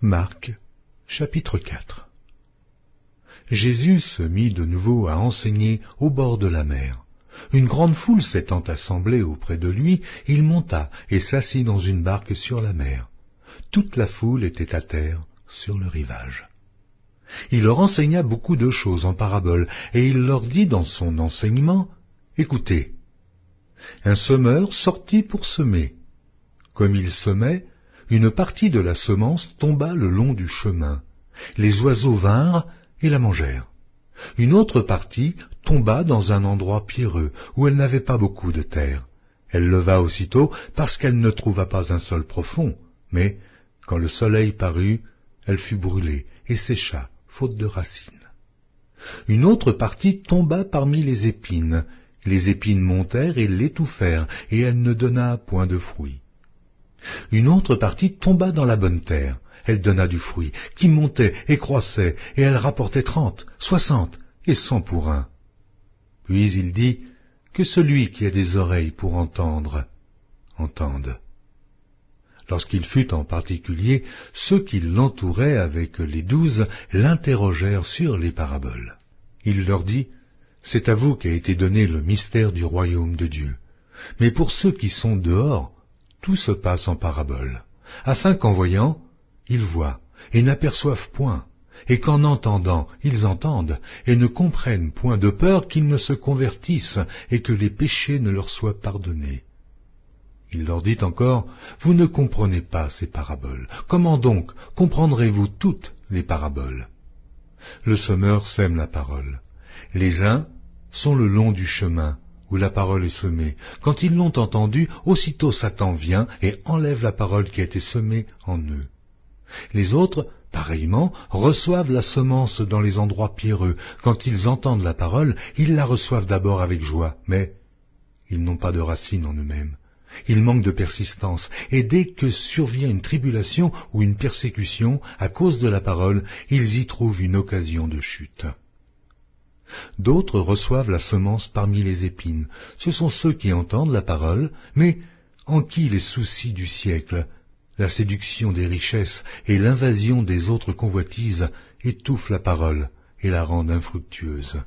Marc, chapitre 4. Jésus se mit de nouveau à enseigner au bord de la mer. Une grande foule s'étant assemblée auprès de lui, il monta et s'assit dans une barque sur la mer. Toute la foule était à terre, sur le rivage. Il leur enseigna beaucoup de choses en paraboles, et il leur dit dans son enseignement, « Écoutez, un semeur sortit pour semer. Comme il semait, une partie de la semence tomba le long du chemin. Les oiseaux vinrent et la mangèrent. Une autre partie tomba dans un endroit pierreux, où elle n'avait pas beaucoup de terre. Elle leva aussitôt parce qu'elle ne trouva pas un sol profond, mais quand le soleil parut, elle fut brûlée et sécha, faute de racines. Une autre partie tomba parmi les épines. Les épines montèrent et l'étouffèrent, et elle ne donna point de fruit. Une autre partie tomba dans la bonne terre. Elle donna du fruit, qui montait et croissait, et elle rapportait 30, 60 et 100 pour un. Puis il dit, que celui qui a des oreilles pour entendre, entende. Lorsqu'il fut en particulier, ceux qui l'entouraient avec les 12 l'interrogèrent sur les paraboles. Il leur dit, c'est à vous qu'a été donné le mystère du royaume de Dieu. Mais pour ceux qui sont dehors, tout se passe en paraboles, afin qu'en voyant, ils voient et n'aperçoivent point, et qu'en entendant, ils entendent et ne comprennent point, de peur qu'ils ne se convertissent et que les péchés ne leur soient pardonnés. Il leur dit encore, vous ne comprenez pas ces paraboles. Comment donc comprendrez-vous toutes les paraboles? Le semeur sème la parole. Les uns sont le long du chemin, où la parole est semée. Quand ils l'ont entendue, aussitôt Satan vient et enlève la parole qui a été semée en eux. Les autres, pareillement, reçoivent la semence dans les endroits pierreux. Quand ils entendent la parole, ils la reçoivent d'abord avec joie, mais ils n'ont pas de racine en eux-mêmes. Ils manquent de persistance, et dès que survient une tribulation ou une persécution à cause de la parole, ils y trouvent une occasion de chute. D'autres reçoivent la semence parmi les épines. Ce sont ceux qui entendent la parole, mais en qui les soucis du siècle, la séduction des richesses et l'invasion des autres convoitises étouffent la parole et la rendent infructueuse.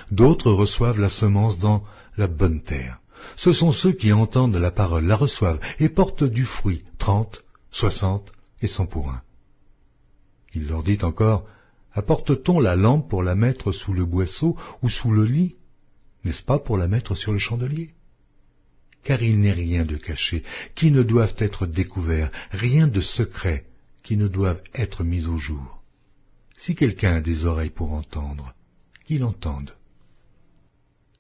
D'autres reçoivent la semence dans la bonne terre. Ce sont ceux qui entendent la parole, la reçoivent et portent du fruit, 30, 60 et 100 pour un. Il leur dit encore, apporte-t-on la lampe pour la mettre sous le boisseau ou sous le lit? N'est-ce pas pour la mettre sur le chandelier? Car il n'est rien de caché qui ne doive être découvert, rien de secret qui ne doive être mis au jour. Si quelqu'un a des oreilles pour entendre, qu'il entende.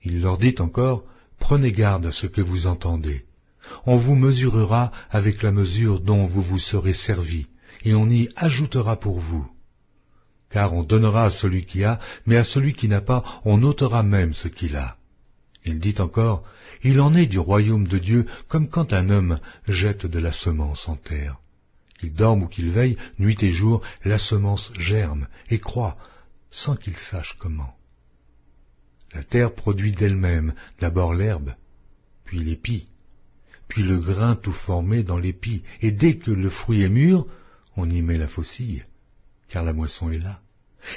Il leur dit encore, prenez garde à ce que vous entendez. On vous mesurera avec la mesure dont vous vous serez servi, et on y ajoutera pour vous. Car on donnera à celui qui a, mais à celui qui n'a pas, on ôtera même ce qu'il a. Il dit encore, il en est du royaume de Dieu comme quand un homme jette de la semence en terre. Qu'il dorme ou qu'il veille, nuit et jour, la semence germe et croît, sans qu'il sache comment. La terre produit d'elle-même d'abord l'herbe, puis l'épi, puis le grain tout formé dans l'épi, et dès que le fruit est mûr, on y met la faucille, car la moisson est là.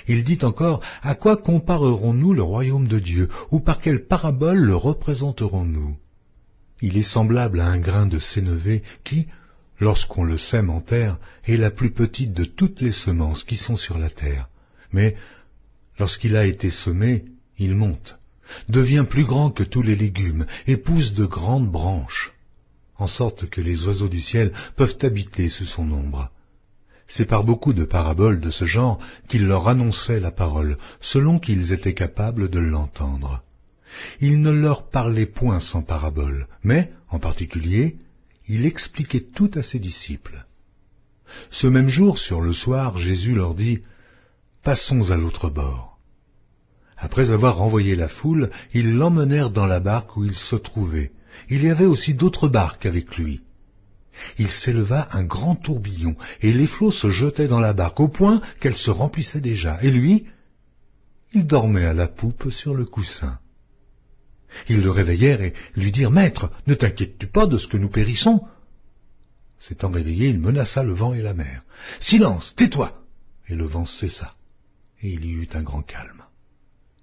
Il dit encore, à quoi comparerons-nous le royaume de Dieu, ou par quelle parabole le représenterons-nous? Il est semblable à un grain de sénévé qui, lorsqu'on le sème en terre, est la plus petite de toutes les semences qui sont sur la terre. Mais lorsqu'il a été semé, il monte, devient plus grand que tous les légumes, et pousse de grandes branches, en sorte que les oiseaux du ciel peuvent habiter sous son ombre. C'est par beaucoup de paraboles de ce genre qu'il leur annonçait la parole, selon qu'ils étaient capables de l'entendre. Il ne leur parlait point sans parabole, mais, en particulier, il expliquait tout à ses disciples. Ce même jour, sur le soir, Jésus leur dit, « Passons à l'autre bord. » Après avoir renvoyé la foule, ils l'emmenèrent dans la barque où il se trouvait. Il y avait aussi d'autres barques avec lui. Il s'éleva un grand tourbillon, et les flots se jetaient dans la barque, au point qu'elle se remplissait déjà. Et lui, il dormait à la poupe sur le coussin. Ils le réveillèrent et lui dirent, « Maître, ne t'inquiètes-tu pas de ce que nous périssons ?» S'étant réveillé, il menaça le vent et la mer. « Silence, tais-toi !» Et le vent cessa, et il y eut un grand calme.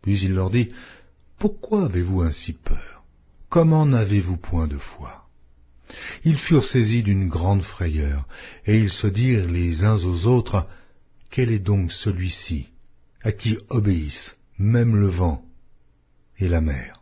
Puis il leur dit, « Pourquoi avez-vous ainsi peur? Comment n'avez-vous point de foi ?» Ils furent saisis d'une grande frayeur, et ils se dirent les uns aux autres, « Quel est donc celui-ci, à qui obéissent même le vent et la mer ?»